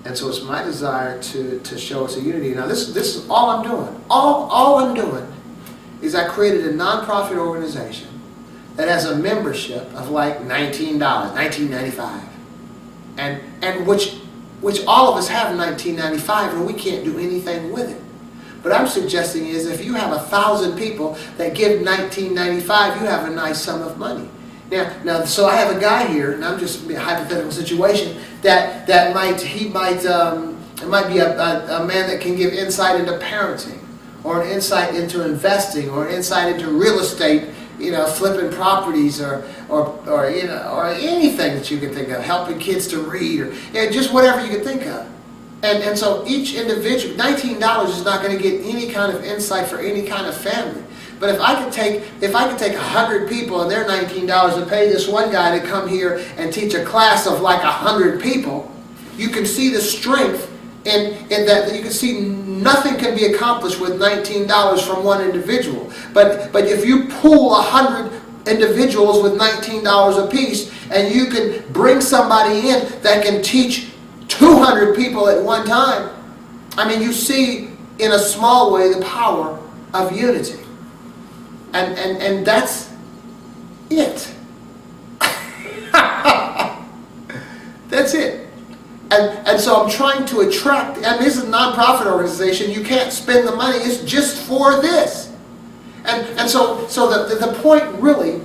And so it's my desire to show us a unity. Now this is all I'm doing. All I'm doing is I created a nonprofit organization that has a membership of like $19, $19.95. And which all of us have $19.95 and we can't do anything with it. What I'm suggesting is if you have 1,000 people that give $19.95, you have a nice sum of money. Now, so I have a guy here, and I'm just in a hypothetical situation, it might be a man that can give insight into parenting, or an insight into investing, or an insight into real estate, flipping properties, or anything that you can think of, helping kids to read, or just whatever you can think of. And so each individual, $19 is not going to get any kind of insight for any kind of family. But if I could take 100 people and they're $19 and pay this one guy to come here and teach a class of like 100 people, you can see the strength in that. You can see nothing can be accomplished with $19 from one individual. But if you pool 100 individuals with $19 apiece, and you can bring somebody in that can teach 200 people at one time, I mean, you see in a small way the power of unity. And that's it. That's it. And so I'm trying to attract, and this is a nonprofit organization, you can't spend the money, it's just for this. And so the point really,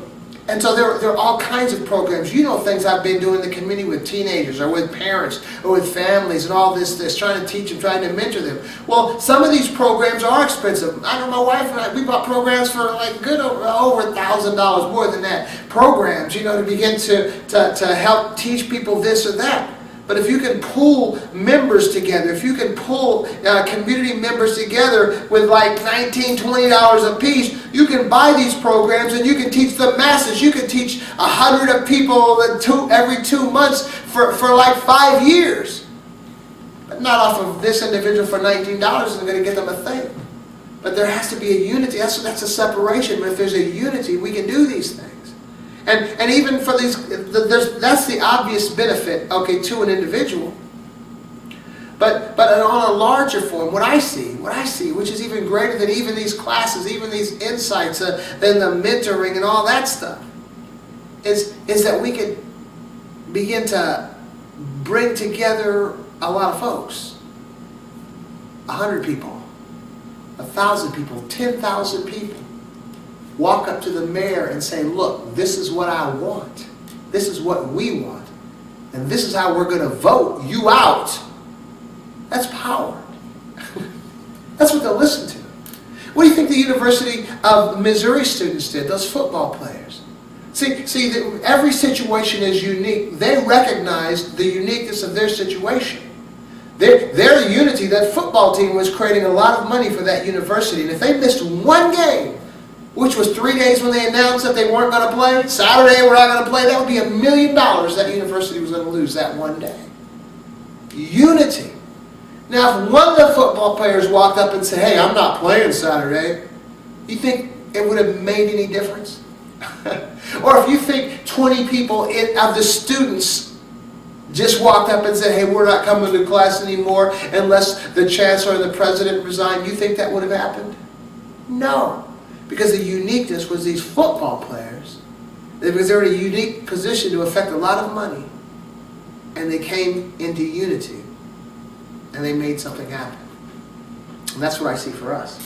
and so there are all kinds of programs. Things I've been doing in the community with teenagers or with parents or with families and all this, trying to teach them, trying to mentor them. Well, some of these programs are expensive. I know my wife and I, we bought programs for like good over $1,000, more than that. Programs, to begin to help teach people this or that. But if you can pull members together, if you can pull community members together with like $19, $20 a piece, you can buy these programs and you can teach the masses. You can teach 100 of people every 2 months for like 5 years. But not off of this individual for $19 isn't going to get them a thing. But there has to be a unity. That's a separation. But if there's a unity, we can do these things. And even for these, that's the obvious benefit, to an individual. But on a larger form, what I see, which is even greater than even these classes, even these insights, than the mentoring and all that stuff, is that we could begin to bring together a lot of folks. 100 people, 1,000 people, 10,000 people. Walk up to the mayor and say, look, this is what I want. This is what we want. And this is how we're going to vote you out. That's power. That's what they'll listen to. What do you think the University of Missouri students did, those football players? See, every situation is unique. They recognized the uniqueness of their situation. Their unity, that football team was creating a lot of money for that university. And if they missed one game, which was 3 days when they announced that they weren't going to play, Saturday we're not going to play, that would be $1 million that university was going to lose that one day. Unity. Now, if one of the football players walked up and said, hey, I'm not playing Saturday, you think it would have made any difference? Or if you think 20 people of the students just walked up and said, hey, we're not coming to class anymore unless the chancellor and the president resign, you think that would have happened? No. Because the uniqueness was these football players, because they're in a unique position to affect a lot of money, and they came into unity, and they made something happen. And that's what I see for us.